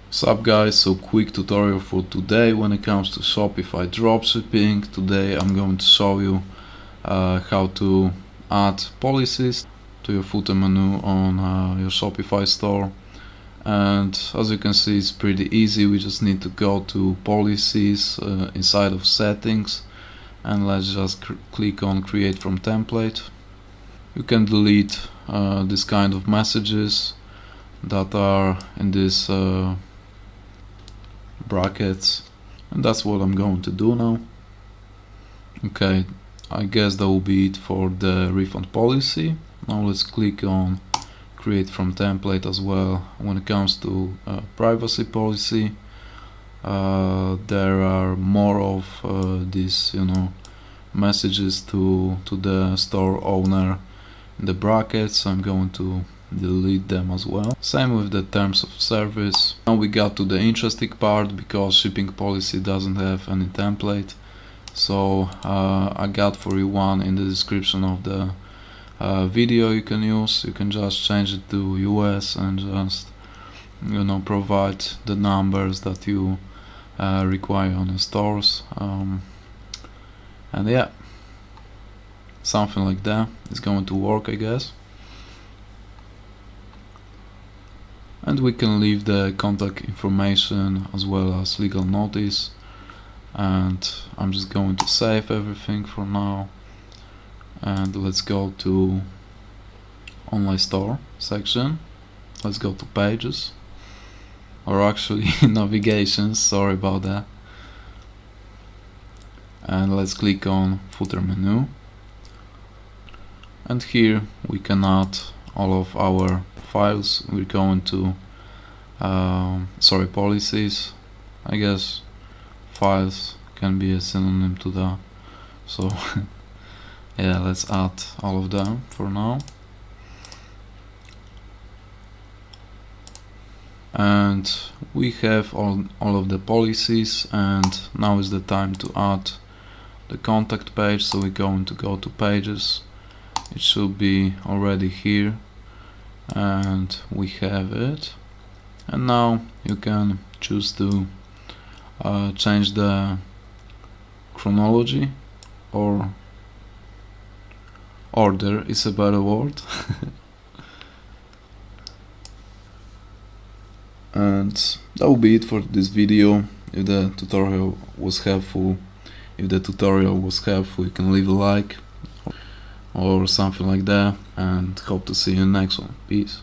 Sup guys, so quick tutorial for today when it comes to Shopify dropshipping. Today I'm going to show you how to add policies to your footer menu on your Shopify store. And as you can see, it's pretty easy. We just need to go to policies inside of settings, and let's just click on create from template. You can delete this kind of messages that are in this brackets, and that's what I'm going to do now. Okay, I guess that will be it for the refund policy. Now let's click on create from template as well. When it comes to privacy policy, there are more of these messages to the store owner in the brackets. I'm going to delete them as well. Same with the terms of service. Now we got to the interesting part, because shipping policy doesn't have any template. So I got for you one in the description of the video you can use. You can just change it to US and just provide the numbers that you require on the stores, and yeah, something like that is going to work, I guess. And we can leave the contact information as well as legal notice, and I'm just going to save everything for now. And let's go to online store section. Let's go to pages, or actually navigations, sorry about that. And let's click on footer menu, and here we can add all of our files. We're going to policies. I guess files can be a synonym to that, so yeah, let's add all of them for now. And we have all of the policies, and now is the time to add the contact page. So we're going to go to pages. It should be already here, and we have it. And now you can choose to change the chronology, or order is a better word. And that will be it for this video. If the tutorial was helpful, you can leave a like or something like that, and hope to see you in the next one. Peace.